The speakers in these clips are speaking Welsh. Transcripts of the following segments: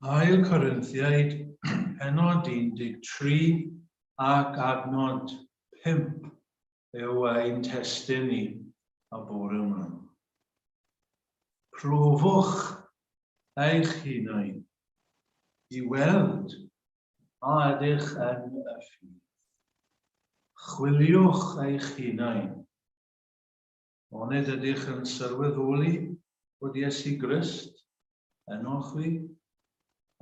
Ail Corinthiaid, penod 13 ac adnod 5 yw ein testyn ni a bore yma. Profwch eich hunain I weld a ydych yn y ffydd. Chwiliwch eich hunain. Onid ydych yn sylweddoli bod Iesu Grist yno chwi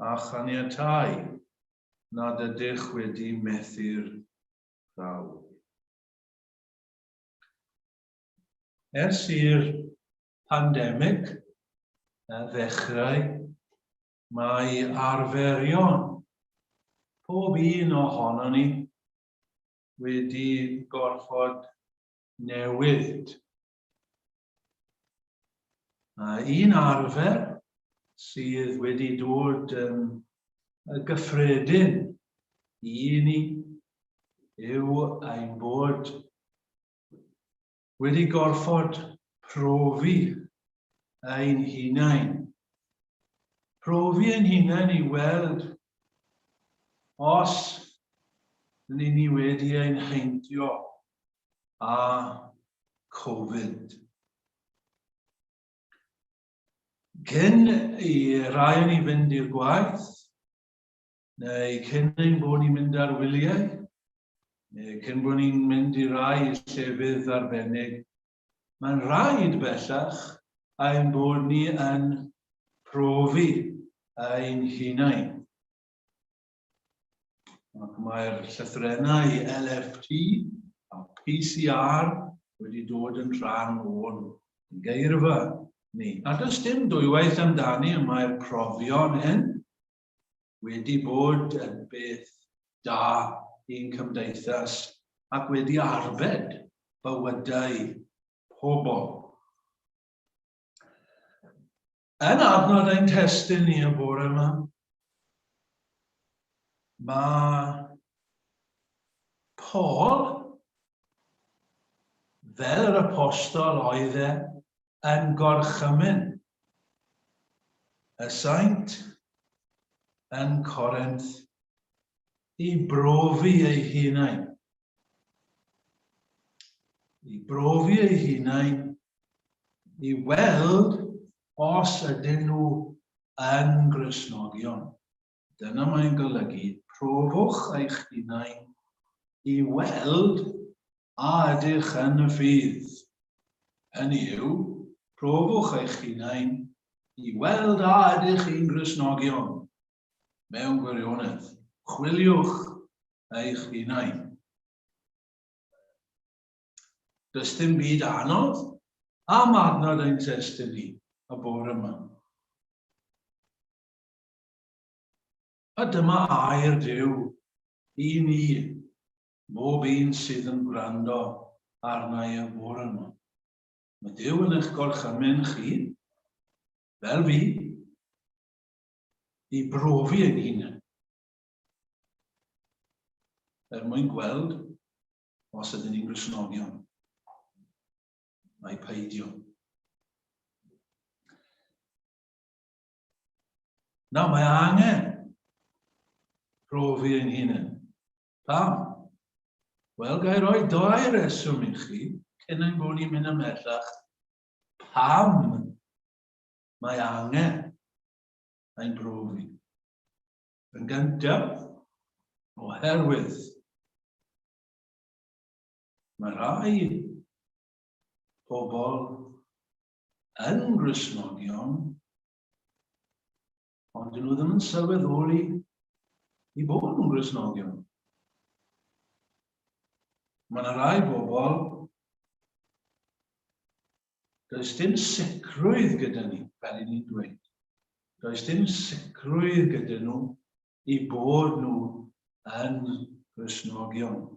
a chaniatáu nad ydych wedi methu'r prawf. Ers i'r pandemig ddechrau, mae arferion pob un ohono ni wedi gorfod newid. Un arfer sydd wedi dod yn gyffredin I ni yw ein bod wedi gorfod profi ein hunain. Profi ein hunain I weld os ni wedi ein heintio a Covid. Cyn I rai ni fynd i'r gwaith, neu cyn ein bod ni'n mynd ar wyliau, neu cyn bod ni'n mynd I rai llefydd arbennig, mae'n rhaid bellach ein bod ni yn profi ein hunain. Ac mae'r llythrennau LFT a PCR wedi dod yn rhan o'n geirfa ni. A does dim dwywaith amdani y mae'r profion hyn wedi bod yn beth da i'n cymdeithas ac wedi arbed bywydau pobl. Yn adnod ein testyn ni y bore yma, mae Paul, fel yr apostol oedd yn gorchymyn y saint yn Corinth I brofi ei hunain. I brofi ei hunain, I weld os ydyn nhw yn Gristnogion. Dyna mae'n golygu, profwch eich hunain I weld a ydych yn y ffydd. Hynny yw, profwch eich hunain I weld a ydych chi'n Gristnogion. Mewn gwirionedd, chwiliwch eich hunain. Does dim byd anodd am adnod ein testyn ni y bore yma. A dyma air Duw I ni, bob un sydd yn gwrando arna I y bore yma. Mae Duw yn eich gorchymyn chi, fel fi, I brofi ein hunain. Mwyn gweld os ydyn ni'n Gristnogion. Mae peidio. Nawr, mae angen profi ein hunain. Pam? Wel, gai roi 2 reswm I chi, cyn ein bod ni'n mynd ymhellach. Pam mae angen ein brofi? Yn gyntaf, oherwydd mae rai pobl yn Gristnogion, ond dyn nhw ddim yn sylweddoli I bod nhw'n Gristnogion. Mae rai bobl, does dim sicrwydd gyda ni, fel I ni'n dweud. Does dim sicrwydd gyda nhw I bod nhw yn Gristnogion.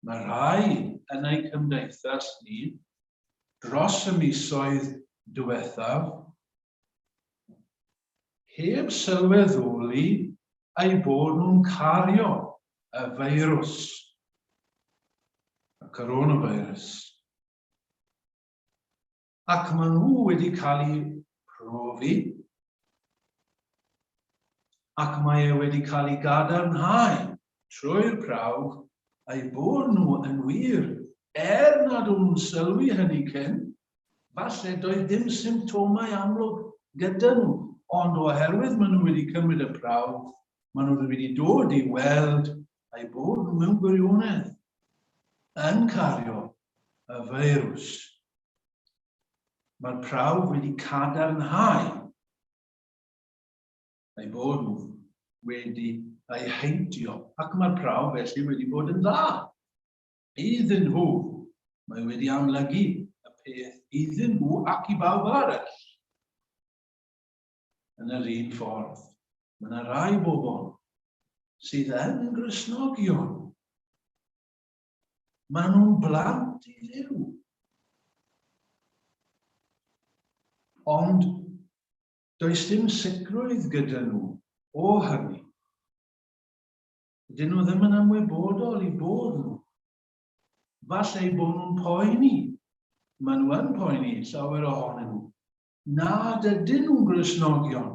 Mae rai yn ei cymdeithas ni dros y misoedd diwethaf heb sylweddoli ei bod nhw'n cario y feirws, y coronavirus. Ac maen nhw wedi cael ei profi, ac mae e wedi cael ei gadarnhau trwy'r prawf ei bod nhw yn wir, nad o'n sylwi hynny cyn, falle doedd dim symptomau amlwg gyda nhw, ond oherwydd maen nhw wedi cymryd y prawf, maen nhw wedi dod i weld ei bod nhw mewn gwirionedd yn cario y feirws. Mae'r prawf wedi cadarnhau ei bod nhw wedi ei heintio, ac mae'r prawf felly wedi bod yn dda. Iddyn nhw, mae wedi amlygu y peth iddyn nhw ac i bawb arall. Yn yr un ffordd, mae yna rai bobl sydd yn Gristnogion. Maen nhw'n blant i Dduw. Ond does dim sicrwydd gyda nhw o hynny. Dyn nhw ddim yn ymwybodol i bod nhw. Falle bod nhw'n poeni. Maen nhw yn poeni, llawer ohonyn nhw. Nad ydyn nhw'n Gristnogion.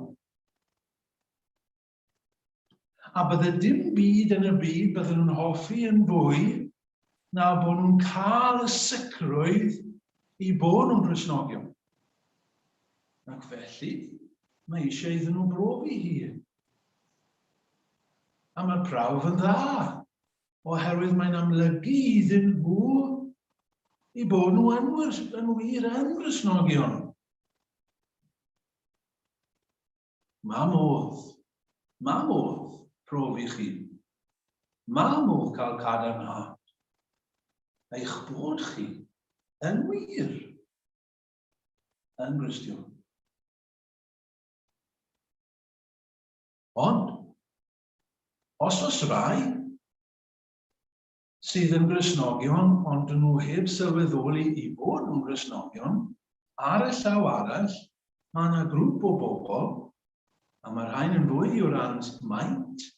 A bydde dim byd yn y byd bydden nhw'n hoffi yn fwy na bod nhw'n cael y sicrwydd i bod nhw'n Gristnogion. Ac felly, mae eisiau iddyn nhw brofi hun. A mae'r prawf yn dda, oherwydd mae'n amlygu iddyn nhw i bod nhw yn wir yn Gristnogion. Ma modd profi chi. Ma modd cael cadarnhad eich bod chi yn wir yn Gristion. Ond, os oes rai sydd yn Gristnogion, ond dyn nhw heb sylweddoli i bod nhw'n Gristnogion, ar y llaw arall, mae yna grŵp o bobl, a mae'r rhain yn fwy o ran maint,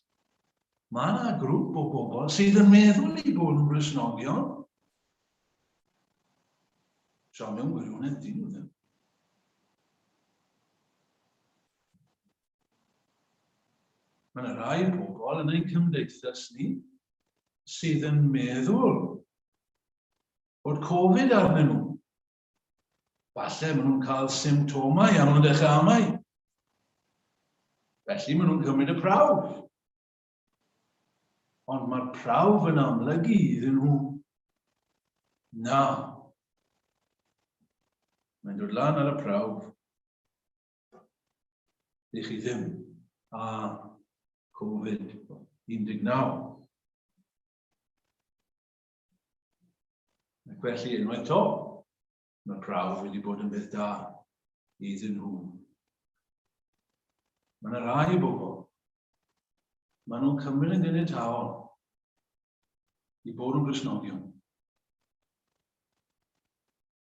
mae yna grŵp o bobl sydd yn meddwl i bod nhw'n Gristnogion. So mewn gwirionedd dyn nhw ddim. Mae yna rai bobl yn ein cymdeithas ni sydd yn meddwl bod Covid arnyn nhw. Falle maen nhw'n cael symptomau am ydych amau. Felly maen nhw'n cymryd y prawf. Ond mae'r prawf yn amlygu iddyn nhw. Na. Mae'n dod lan ar y prawf. Dych chi ddim a Covid-19. Ac felly unwaith to, mae'r prawf wedi bod yn beth da iddyn nhw. Mae yna rai bobl. Maen nhw'n cymryd yn gynnytaol i bod yn Gristnogion.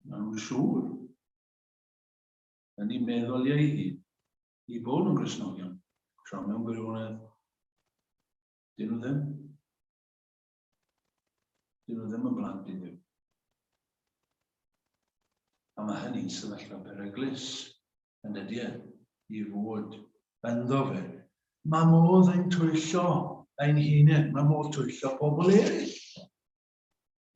Maen nhw'n siŵr yn ei meddyliau i bod yn Gristnogion. Tra mewn gwirionedd, dyn nhw ddim. Dyn nhw ddim yn blant i Dduw. A mae hynny'n sefyllfa beryglus yn dydy i fod ynddo fe. Mae modd ein twyllo ein hunain, mae modd twyllo pobl eraill.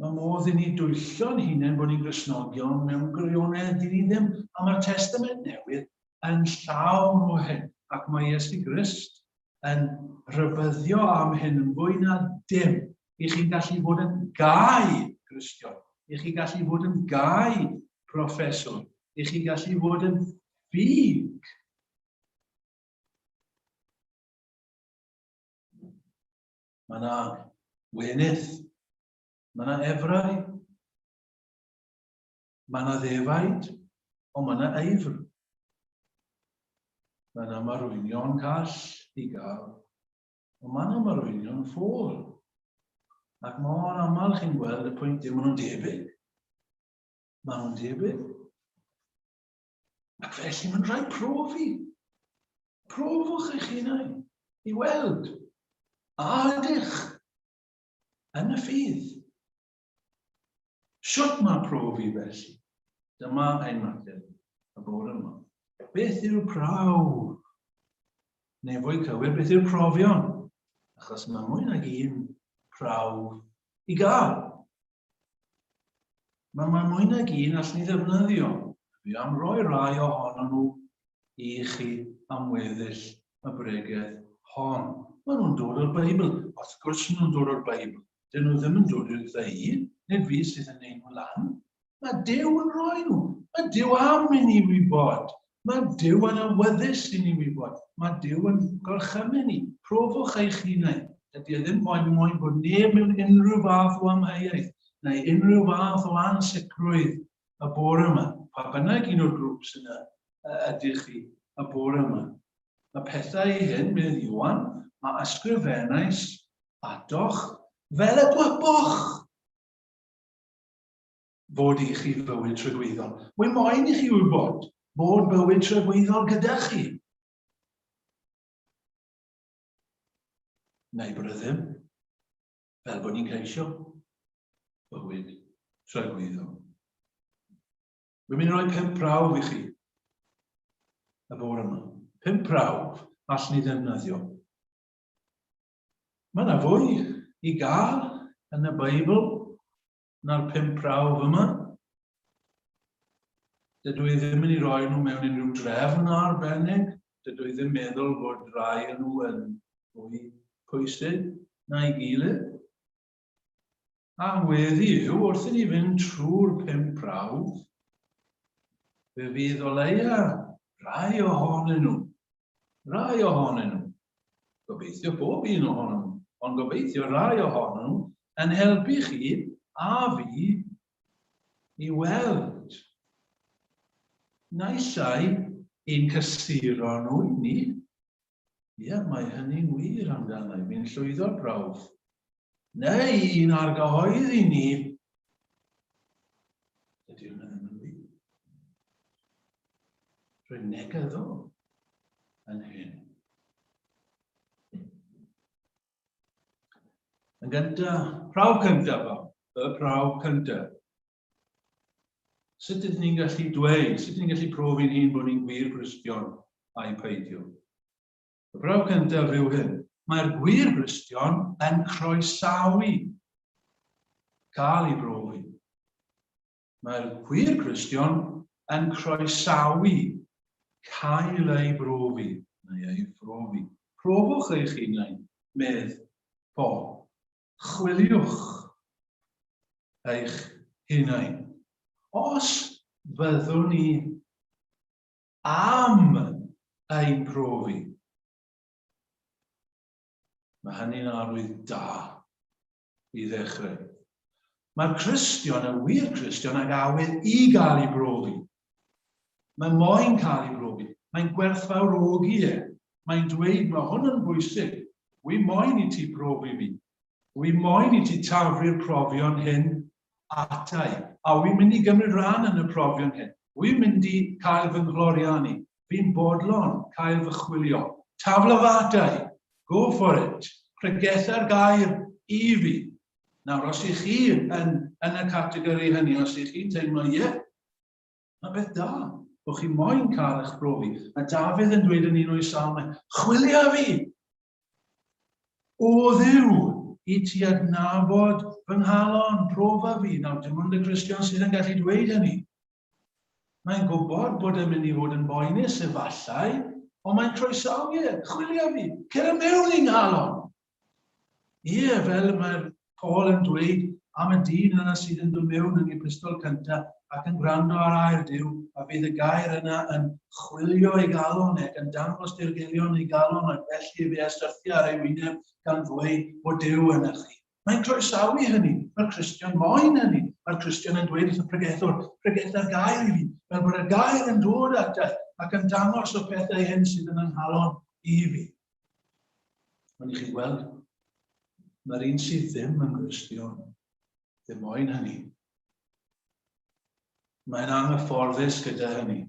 Mae modd i ni dwyllo'n hunain bod ni'n Gristnogion mewn gwirionedd i ni ddim. A mae'r Testament Newydd yn llawn o hyn. Ac mae Iesu Grist yn rybyddio am hyn yn fwy na dim. I chi gallu bod yn gau Gristion. I chi gallu bod yn gau proffesor. I chi gallu bod yn ffydd. Mae yna wenydd. Mae yna efrau. Mae yna ddefaid. Ond mae yna eifr. Mae yna marwynion call i gael. Ond mae yna marwynion ffôl. Ac mor aml chi'n gweld y pwynt maen nhw'n debyg. Maen nhw'n debyg. Ac felly mae'n rhaid profi. Profwch eich hunain i weld. A ydych yn y ffydd. Sut mae profi felly? Dyma ein mateb y bore yma. Beth yw'r prawf? Neu fwy cywir, beth yw'r profion? Achos mae mwy nag un prawf i gael. Mae mwy nag un all ni ddefnyddio. Fi am roi rai ohono nhw i chi am weddill y bregeth hon. Maen nhw'n dod o'r Beibl. Wrth gwrs nhw'n dod o'r Beibl. Dyn nhw ddim yn dod i'r ddeu, nid fi sydd yn neud nhw lan. Mae Duw yn rhoi nhw. Mae Duw am i ni wybod. Mae Duw yn awyddus i ni wybod. Mae Duw yn gorchymau ni. Profwch eich hunain. Dydy ddim moyn bod neb mewn unrhyw fath o amheuaeth neu unrhyw fath o ansicrwydd y bore yma. Pa bynnag un o'r grŵp sy'n ydych chi y bore yma. Mae pethau hyn, bydd Iwan, mae ysgrifennais adoch fel y gwyboch fod i chi bywyd trygweddol. Wy moyn i chi wybod bod bywyd trygweddol gyda chi. Neu bod y ddim, fel bod ni'n ceisio bywyd trygweddol. Wy'n mynd i roi 5 prawf i chi y bore yma. 5 prawf all ni ddefnyddio. Mae yna fwy i gael yn y Beibl na'r 5 prawf yma. Dydw i ddim yn ei roi nhw mewn unrhyw drefn arbennig. Dydw i ddim meddwl bod rai yn nhw yn fwy pwysig na'i gilydd. A weddi yw, wrth i ni fynd trwy'r 5 prawf, fe fydd o leia rai ohonyn nhw. Gobeithio bob un ohonyn nhw, ond gobeithio rai ohonyn nhw yn helpu chi a fi i weld. Naisau ein cysuro nhw i ni. Ie, mae hynny'n wir amdano. Fi'n llwyddo'r prawf. Neu un ar gyhoedd i ni. Dydy hwnna ddim yn wir. Rwy'n negyddol yn hyn. Yn gyntaf, prawf cyntaf, y prawf cyntaf. Sut ydyn ni'n gallu dweud, sut ydyn ni'n gallu profi'n hun bod ni'n gwir Gristion a'i peidio? Y prawf cyntaf yw hyn. Mae'r gwir Gristion yn croesawu cael ei brofi. Mae'r gwir Gristion yn croesawu cael ei brofi, neu ei phrofi. Profwch eich hunain, medd Paul. Chwiliwch eich hunain. Os byddwn ni am ein profi, mae hynny'n arwydd da i ddechrau. Mae'r Cristion, y wir Cristion, ag awydd i gael ei brofi. Mae moyn cael ei brofi. Mae'n gwerthfawrogi e. Mae'n dweud, mae hwn yn bwysig. Wy moyn i ti brofi fi. Wy moyn i ti taflu'r profion hyn atai. A wy'n mynd i gymryd rhan yn y profion hyn. Wy'n mynd i cael fy nghloriani. Fi'n bodlon cael fy chwilio. Tafla fy atai. Go for it. Pregethau'r gair i fi. Nawr, os ych chi yn y categori hynny, os ych chi'n teimlo, mae beth da. Bo chi moyn cael eich brofi. Mae Dafydd yn dweud yn un o'i salmau, chwilio fi. O Dduw, i ti adnabod fy nghalon, profa fi. Nawr, dim ond y Cristion sydd yn gallu dweud hynny. Mae'n gwybod bod yn mynd i fod yn boenus efallai, ond mae'n croesawu e, chwilio fi, cer mewn i'n nghalon. Ie, fel mae'r Paul yn dweud am y dyn yna sydd yn dod mewn yn ei epistol cyntaf ac yn gwrando ar air Duw, a fydd y gair yna yn chwilio ei galon ac yn dangos dirgelion ei galon ac felly fe ystyrthio ar ei wyneb gan ddweud bod Duw yna chi. Mae'n croesawu hynny. Mae'r Cristion moyn hynny. Mae'r Cristion yn dweud wrth y pregethau'r gair i fi, fel bod y gair yn dod atach ac yn dangos o pethau hyn sydd yn ynghalon i fi. Mae'n i chi gweld, mae'r un sydd ddim yn Cristion, ddim moyn hynny. Mae'n anghyfforddus gyda hynny.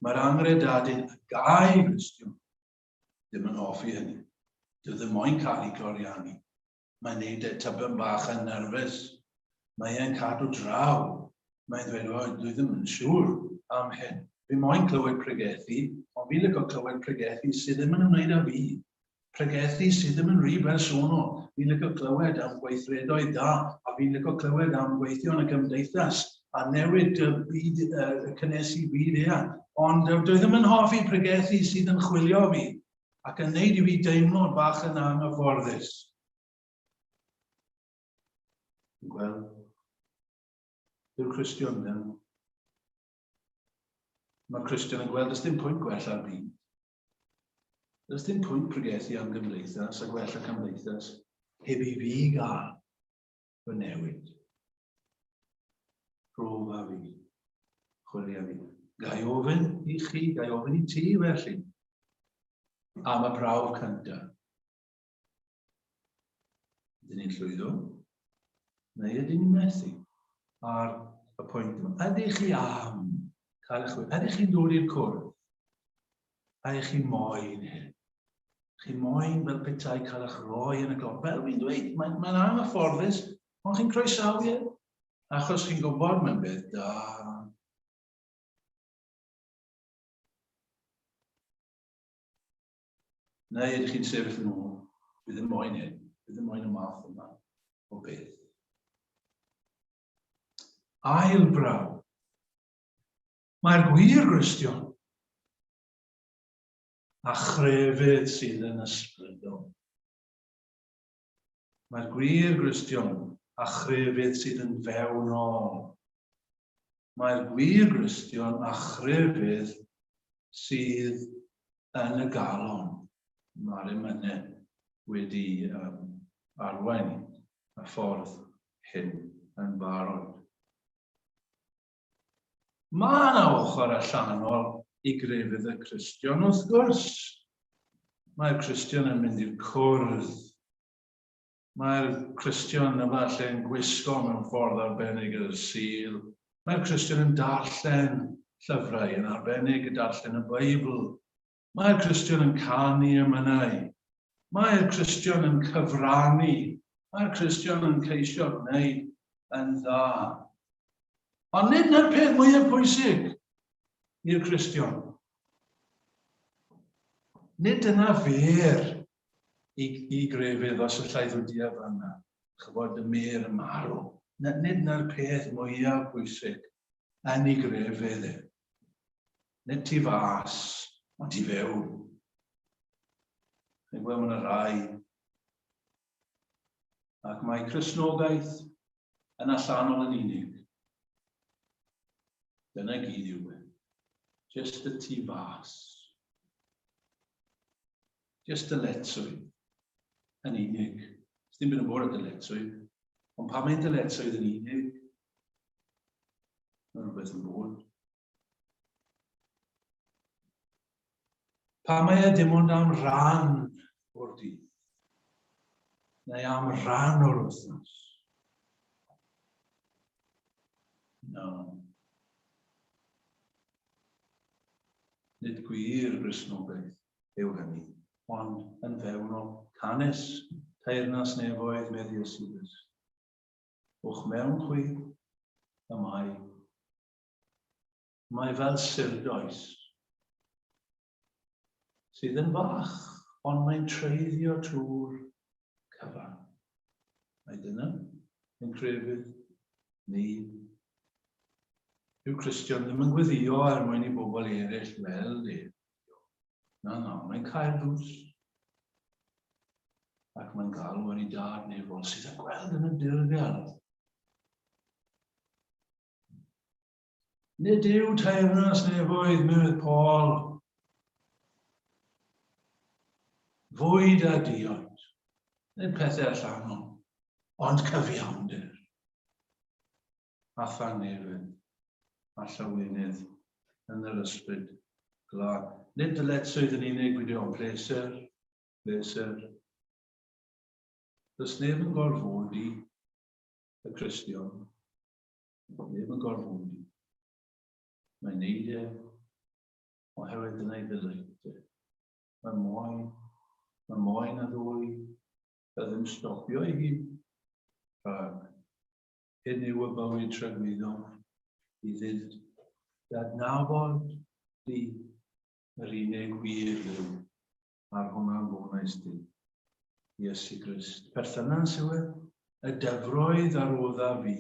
Mae'r angredadyn y gau Cristion ddim yn hoffi hynny. Dyw ddim moyn cael ei gloriani. Mae'n neud e tybyn bach yn nerfus. Mae'n cadw draw. Mae'n dweud, o, dwi ddim yn siŵr am hyn. Fi moyn clywed pregethu, ond fi'n licio clywed pregethu sydd ddim yn ymwneud â fi. Pregethu sydd ddim yn rhy bersonol. Fi'n licio clywed am gweithredoedd da, a fi'n licio clywed am gweithio yn y gymdeithas, a newid y byd, y cynnesu byd eang. Ond dwi ddim yn hoffi pregethu sydd yn chwilio fi, ac yn neud I fi deimlo bach yn anghyfforddus. Wel, yw'r Cristion ddim. Mae Cristion yn gweld, ys dim pwynt gwella'r byd. Ys dim pwynt pregethu am gymdeithas a gwella cymdeithas heb I fi gael fy newid. Prof a fi, chwilio fi. Gai ofyn I chi, gai ofyn I ti felly, am y prawf cyntaf. Ydyn ni'n llwyddo? Neu ydyn ni'n methu? Ar y pwynt yma. Ydych chi am cael eich chwilio? Ydych chi'n dod i'r cwrdd? Ydych chi moyn hyn? Chi moyn fel petai cael eich roi yn y gloch. Fel fi'n dweud, mae'n anghyfforddus, ond chi'n croesawu e. Achos chi'n gwybod mae'n beth da. Neu ydych chi'n sefyll yn ôl, bydd yn moyn hyn, bydd yn moyn y math yma o beth. Ail braw. Mae'r gwir Gristion a chrefydd sydd yn ysbrydol. Mae'r gwir Gristion a chrefydd sydd yn fewnol. Mae'r gwir Gristion a chrefydd sydd yn y galon. Mae'r emynau wedi arwain y ffordd hyn yn barod. Mae yna ochr allanol I grefydd y Cristion, wrth gwrs. Mae'r Cristion yn mynd i'r cwrdd. Mae'r Cristion efallai'n gwisgo mewn ffordd arbennig yr Sul. Mae'r Cristion yn darllen llyfrau yn arbennig y darllen y Beibl. Mae'r Cristion yn canu emynau. Mae'r Cristion yn cyfrannu. Mae'r Cristion yn ceisio gwneud yn dda. Ond nid na'r peth mwyaf pwysig i'r Cristion. Nid yna fer I grefydd os y llaeth o diaf yna. Chybod y mer y marw. Nid na'r peth mwyaf pwysig yn I grefydd e. Nid tu fas, ond tu fewn. Chi'n gweld mewn y rai. Ac mae Cristnogaeth yn allanol yn unig. Dyna gyd yw e. Just y tu fas. Just y letswydd yn unig. Dim byd yn bod y dyletswydd. Ond pa mae'n dyletswydd yn unig? Mae'n rhywbeth yn bod. Pa mae e dim ond am ran o'r dydd, neu am ran o'r wythnos. No. Nid gwir Gristnogaeth yw hynny, ond yn fewnol canes teyrnas nefoedd meddi Ysbryd. Wch mewn chwi y mae. Mae fel sirdoes sydd yn fach, ond mae'n treiddio trwy'r cyfan. Mae dyna yn crefydd ni. Yw Cristion ddim yn gweddio mwyn I bobl eraill weld e. Na, mae'n cael drws. Ac mae'n galw yn I dad nefol sydd yn gweld yn y dirgel. Nid yw teyrnas nefoedd mydd Paul. Fwyd a diod. Nid pethau allanol, ond cyfiawnder. A thanefyd. A llawenydd yn yr ysbryd glân. Nid dyletswydd yn unig wedi o'n pleser. Does neb yn gorfodi y Cristion. Neb yn gorfodi. Mae'n neud e oherwydd dyna I ddylai. Mae'n moyn a ddwy. Byddai'n stopio I hun. Rhag hyn yw y bywyd tragweddol I ddyd. Adnabod di yr unig wir Dduw ar hwnna'n bonais di. Iesu Grist. Perthynas yw y dyfroedd ar odda fi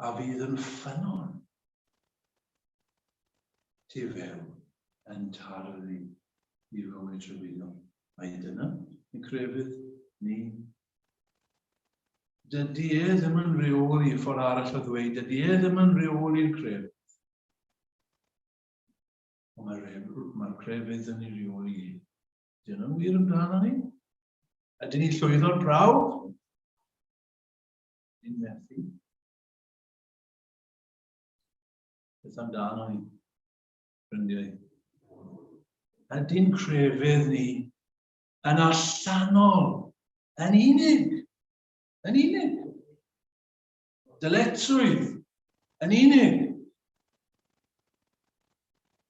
a fydd yn ffynnon tu fewn yn tarddu I fywyd tragweddol. A dyna yn crefydd ni. Dydy ddim yn reoli ffordd arall o ddweud, dydy ddim yn reoli'r crefydd. Ond mae'r crefydd yn ei reoli I. Dyna'n wir amdano ni? Ydyn ni llwyddo'r brawd? Ni'n methu. Beth amdano ni? Ffrindiau. Ydyn crefydd ni yn allanol, yn unig. Yn unig. Dyletswydd. Yn unig.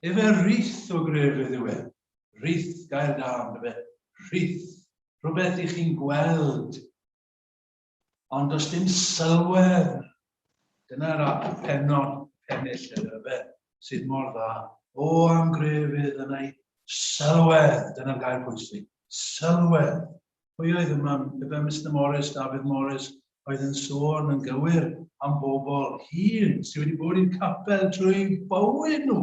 Efe rith o grefydd yw Rith, gair da, rith. Rhywbeth I chi'n gweld. Ond does dim sylwedd. Dyna'r pennill yna sydd mor dda. O am grefydd yna I sylwedd. Dyna'r gair pwysig. Sylwedd. Pwy oedd yma, efe Mr Morris, David Morris, oedd yn sôn yn gywir am bobl hŷn sydd wedi bod i'r capel trwy bywyd nhw.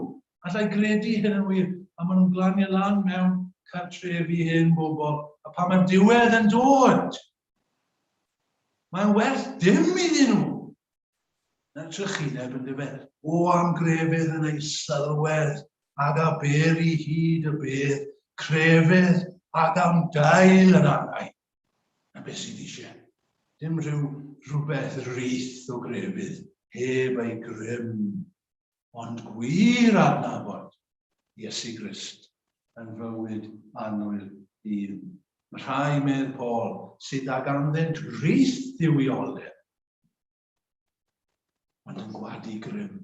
Allai gredu hyn yn wir, a maen nhw'n glanio lan mewn cartrefi hyn bobl, a pan mae'r diwedd yn dod, mae'n werth dim iddyn nhw. Na'r trychineb yn dyfed. O am grefydd yn ei sylwedd, ag a ber I hyd y bedd, crefydd ag am dail yn anau. Na beth sydd eisiau. Dim rhywbeth rith o grefydd, heb ei grym, ond gwir adnabod Iesu Grist yn fywyd annwyl un. Mae rhai medd Paul sydd ag anddynt rith ddiwioldeb, ond yn gwadu grym.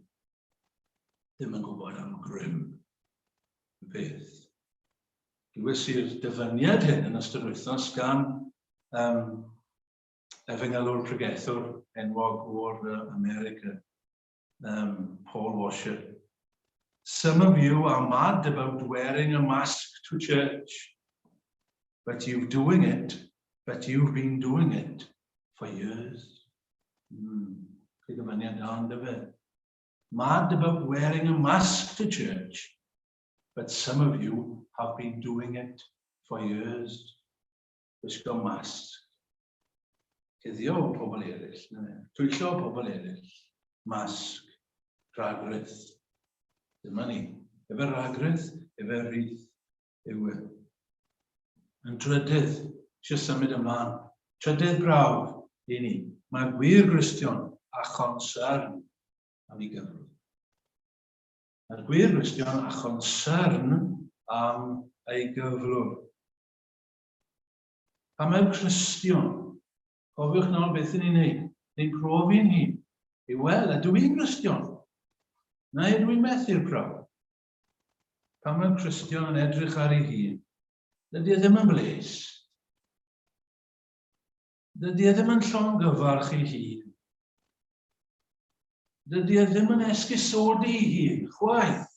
Ddim yn gwybod am grym y beth. Glywes i'r dyfyniad hyn yn ystod wythnos gan efengelwr pregethwr enwog o'r America, Paul Washer. Some of you are mad about wearing a mask to church, but you've been doing it for years. Mad about wearing a mask to church, but some of you have been doing it for years. Wisgo masg. Cuddio pobl eraill, twyllo pobl eraill, masg, rhagrydd. Dyma ni, efe rhagrydd, efe rith, yw yn trydydd, eisiau symud ymlaen. Trydydd brawf I ni, mae gwir Gristion a chonsern am ei gyfrwng. Mae'r gwir Gristion a chonsern am ei gyflwr. Pan mae'r Cristion, cofiwch nawr beth ni'n neud, ni'n profi'n hun, I weld, ydw i'n Gristion? Neu ydw i'n methu'r prawf? Pan mae'r Cristion yn edrych ar ei hun, dydy ddim yn bles. Dydy ddim yn llongyfarch ei hun. Dydy ddim yn esgusodi ei hun, chwaith.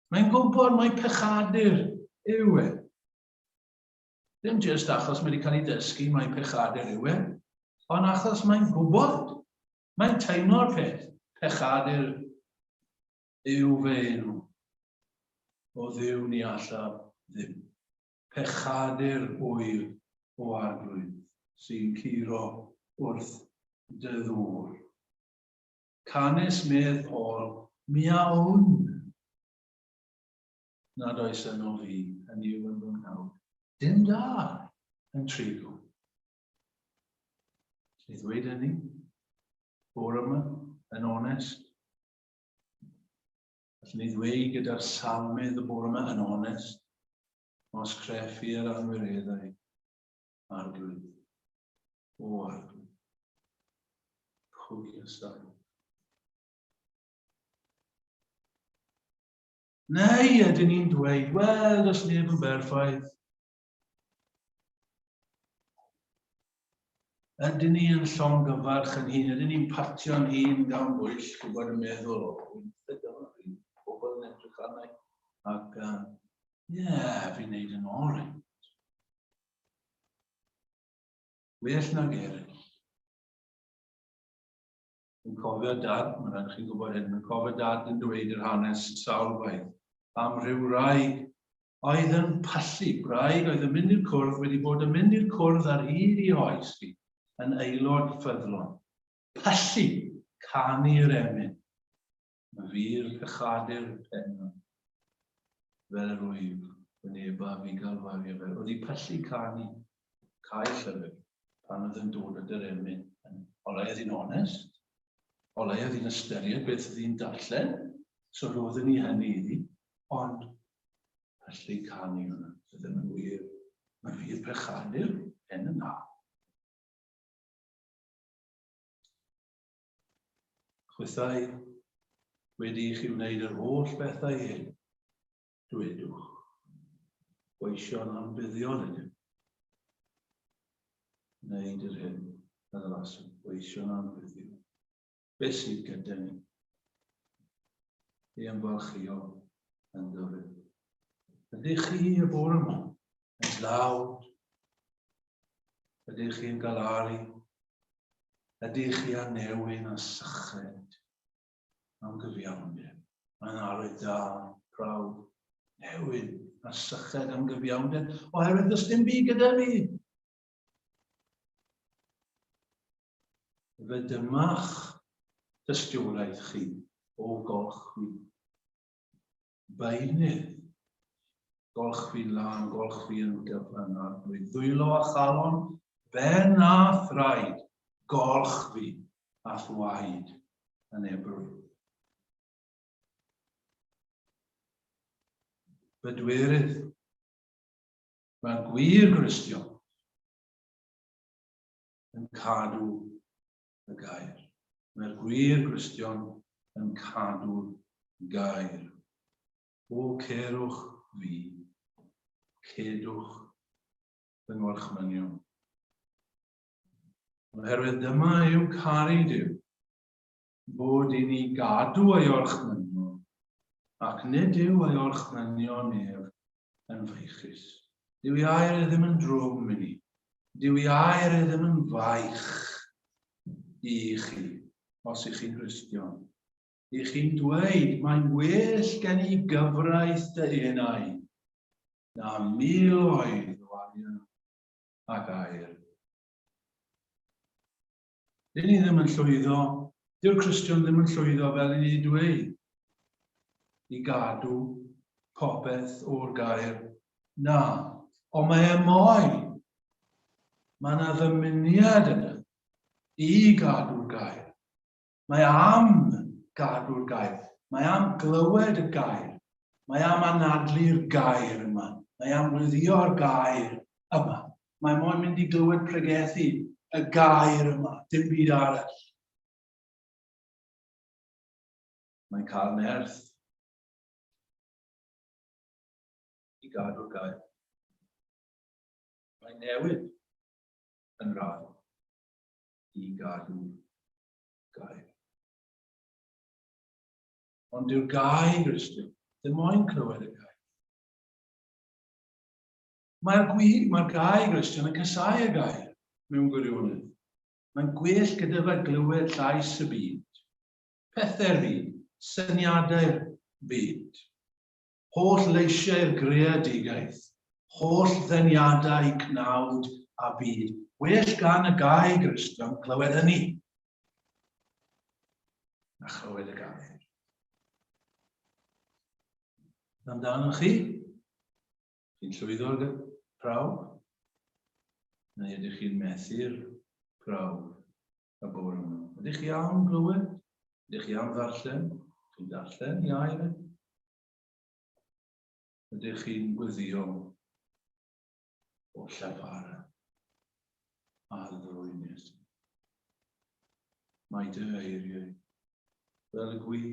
Mae'n gwybod mae pechadur yw Dim jyst achos mae wedi cael ei dysgu mae pechadur yw ond achos mae'n gwybod. Mae'n teimlo'r peth. Pechadur yw fe enw. O Dduw ni allaf ddim. Pechadur wyr o arglwydd sy'n curo wrth dy ddŵr. Canes medd Paul, miawn. Nad oes yno fi, yn yw yn fy nghnawd. Dim da yn trigo. Ni ddweud hynny, bore yma, yn onest. Allwn ni ddweud gyda'r salmydd y bore yma yn onest, os creffu yr anwireddau arglwydd. O arglwydd. Pwy ysdau. Neu ydyn ni'n dweud, wel, does neb yn berffaith. Ydyn ni yn llongyfarch yn hun, ydyn ni'n patio'n hun gan bwyll, gwybod yn meddwl, pobl yn edrych arna i. Ac, fi'n neud yn oren. Well nag eraill. Yn cofio dad, mae'n rhaid chi'n gwybod hyn, yn cofio dad yn dweud yr hanes sawl gwaith am ryw wraig oedd yn pallu, wraig oedd yn mynd i'r cwrdd, wedi bod yn mynd i'r cwrdd ar hyd i oes hi, yn aelod ffyddlon. Pallu, canu'r emyn, y fyr pechadur penna, fel yr wyf, wyneba fi gael fario fel. Oedd hi pallu canu, cael llyfr, pan oedd yn dod at yr emyn. Olai oedd hi'n onest, olai oedd hi'n ystyried beth oedd hi'n darllen, so roedd ni hynny iddi, ond pallu canu hwnna. So ddim yn wir, mae fyr pechadur pen yna. Chwythau wedi i chi wneud yr holl bethau hyn, dwedwch, gweision am buddiol ydym. Wneud yr hyn, y ddylswn, gweision am buddiol. Beth sydd gyda ni? Ei ymfalchio yn gyfyd. Ydych chi y bore yma yn dlawd? Ydych chi'n galaru? Ydych chi a newyn a syched am gyfiawnder? Mae'n arwydd da, prawd, newyn a syched am gyfiawnder, oherwydd does dim byd gyda ni. Fe dyma'ch dystiolaeth chi o golchfi. Beinydd, golchfi lan, golchfi yn gyfan ar ddwylo a chalon, ben a thraed, golchfi a thwaed yn Ebrwy. Bedwerydd, mae'r gwir Gristion yn cadw y gair. Mae'r gwir Gristion yn cadw'r gair. O cerwch fi, cedwch fy ngorchmynion. Oherwydd dyma yw caru Duw, bod i ni gadw ei orchmynion, ac nid yw ei orchmynion ef yn feichus. Dyw ei air ddim yn drwm i ni. Dyw ei air ddim yn faich i chi, os ych chi'n Gristion. I chi'n dweud, mae'n well gen i gyfraith dy enau, na 1000 oedd o arian ac air. Dyn ni ddim yn llwyddo, dyw'r Cristion ddim yn llwyddo fel i ni dweud, i gadw popeth o'r gair. Na, ond mae moyn. Mae yna ddymuniad yna i gadw'r gair. Mae am gadw'r gair. Mae am glywed y gair. Mae am anadlu'r gair yma. Mae am wyddio'r gair yma. Mae moyn mynd i glywed pregethu y gair yma. Dim byd arall. Mae'n cael nerth i gadw'r gair. Mae'n newid yn rhaid i gadw'r gair. Ond dyw'r gair Gristion ddim moyn clywed y gair. Mae'r gair Gristion yn casau y gair mewn gwirionedd. Mae'n gwell gyda fe glywed llais y byd, pethau'r byd, syniadau'r byd, holl leisiau'r greadigaeth, holl ddyniadau cnawd a byd. Well gan y gair Gristion clywed hynny na chlywed y gair. Amdano chi? Chi'n llwyddo'r prawf? Neu ydych chi'n methu'r prawf y bore yma? Ydych chi am glywed? Ydych chi am ddarllen? Chi'n darllen i air? Ydych chi'n gwyddio o llafara a ddrwynus? Mae dy eiriau fel y gwi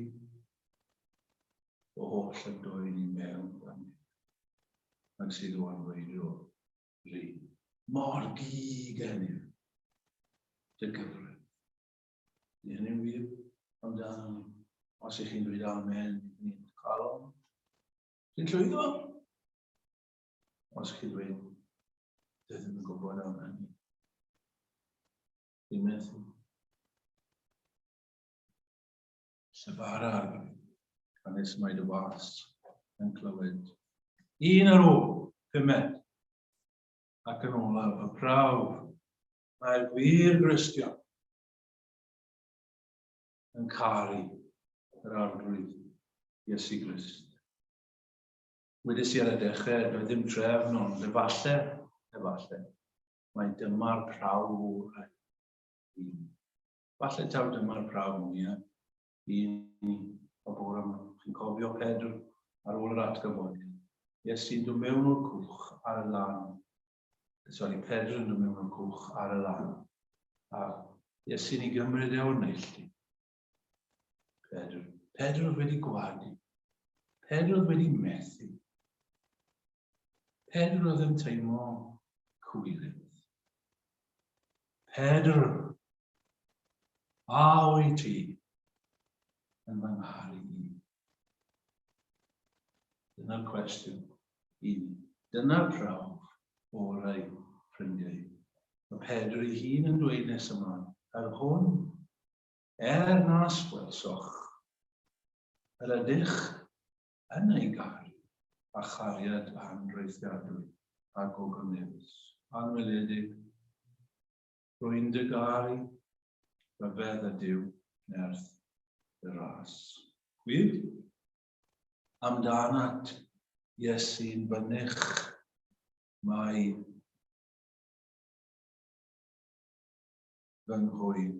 o holl yn dod i mewn gan ni. Ac sydd o anweidio rhi. Mor gig enw. dy gyfrif. Di hynny'n wir amdano ni. Os ych chi'n dweud amen, ni'n cael o'n. Chi'n llwyddo? Os chi'n dweud, dwi ddim yn gwybod am hynny. Dwi'n meddwl. Sefara ar gyfer. Hanes mae dy was yn clywed. Un ar ôl, pumed. Ac yn olaf, y prawf. Mae'r gwir Gristion yn caru yr arglwydd Iesu Grist. Wedys i ar y dechrau, doedd ddim trefn ond efalle, mae dyma'r prawf o'r un. Falle taw dyma'r prawf mwyaf, un o bore yma. Chi'n cofio Pedr ar ôl yr atgyfodiad. Iesu'n dod mewn o'r cwch ar y lan. Pedr yn dod mewn o'r cwch ar y lan. A Iesu'n ei gymryd o'r neilltu. Pedr oedd wedi gwadu. Pedr oedd wedi methu. Pedr oedd yn teimlo cwyrydd. Pedr, a wyt ti yn fy ngharu i? Dyna'r cwestiwn i ni. Dyna'r prawf o'r ei ffrindiau. Mae Pedr ei hun yn dweud nes ymlaen, ar hwn, na sgwelsoch, yr ydych yn ei garu, a chariad anreithiadwy a gogynnews. Anweledig, rwy'n dy garu, ryfedd y Duw nerth y ras. Gwyd? Amdanat Iesu'n bynych mae fy nghwyn.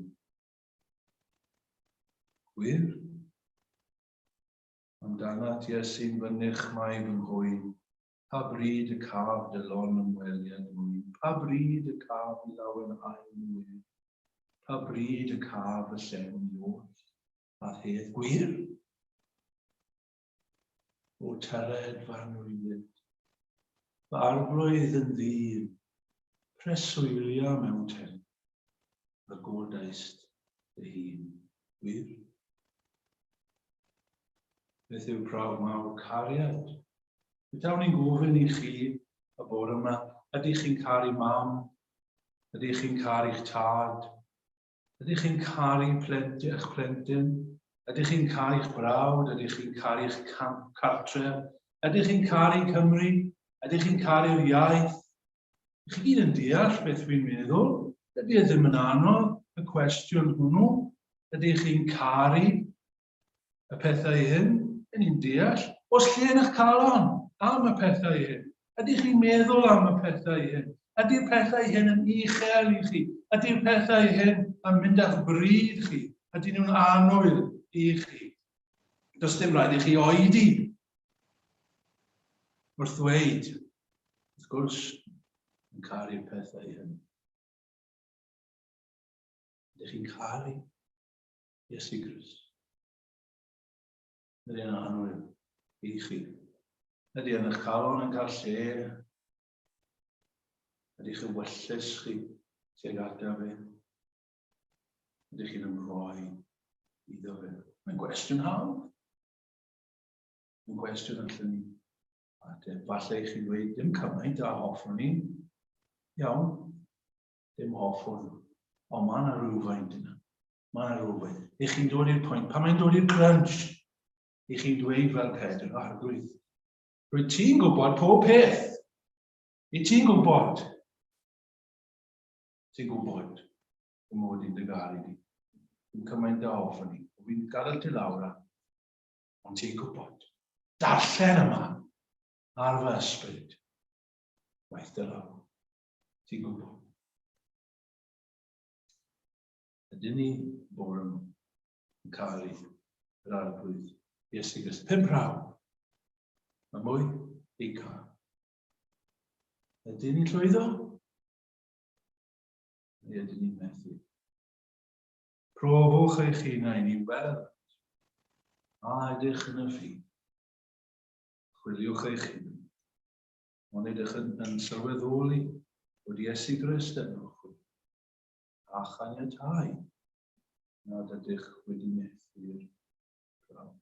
Gwir? Amdanat Iesu'n bynych mae fy nghwyn. Pa bryd y caf dy lon ymweliad mwy. Pa bryd y caf I lawen haen mwy. Pa bryd y caf y llen I oll. A hedd gwir? O tyred fan rwyd. Fy arglwydd yn ddir. Preswylia mewn ten. Fy godaist dy hun. Gwir? Beth yw prawf mawr cariad? Dawn ni'n gofyn I chi y bore yma, ydych chi'n caru mam? Ydych chi'n caru'ch tad? Ydych chi'n caru eich plentyn? Ydych chi'n caru'ch brawd? Ydych chi'n caru'ch cartref? Ydych chi'n caru Cymru? Ydych chi'n caru'r iaith? Ydych chi gyd yn deall beth dwi'n meddwl? Ydy ddim yn anodd y cwestiwn hwnnw? Ydych chi'n caru y pethau hyn? Yn ni'n deall. Os lle yn eich calon am y pethau hyn? Ydych chi'n meddwl am y pethau hyn? Ydy'r pethau hyn yn uchel I chi? Ydy'r pethau hyn yn mynd â'ch bryd chi? Ydyn nhw'n annwyl I chi? Does dim rhaid I chi oedi wrth ddweud, wrth gwrs, yn caru'r pethau hyn. Ydych chi'n caru Iesu Grist? Ydy'n annwyl I chi? Ydy yn eich calon yn cael lle? Ydych chi'n wyllus chi tuag ata fe? Ydych chi'n ymroi iddo fe? Mae'n gwestiwn hawdd. Mae'n gwestiwn allan ni. Falle chi'n dweud, dim cymaint a hoffwn ni. Iawn, dim hoffwn. Ond mae yna rhywfaint yna. Mae yna rhywfaint. Ych chi'n dod i'r pwynt, pan mae'n dod i'r crunch, ych chi'n dweud fel Pedr, arglwydd. Rwyt ti'n gwybod pob peth. I ti'n gwybod. Ti'n gwybod. Y mod i'n dygaru di. Dwi'n cymaint a hoffwn ni. Fi'n gadael ti lawr. Ond ti'n gwybod. Darllen yma. Ar fy ysbryd. Waith dy law. Ti'n gwybod. Ydyn ni bore yma yn caru yr arglwydd Iesu Grist. 5 prawf. Mae mwy I cael. Ydyn ni'n llwyddo? Neu ydyn ni'n methu? Profwch eich hunain I weld. A ydych yn y ffydd. Chwiliwch eich hunain. Ond ydych yn sylweddoli bod Iesu Grist yn o'ch. a chaniatáu nad ydych wedi methu'r prawf.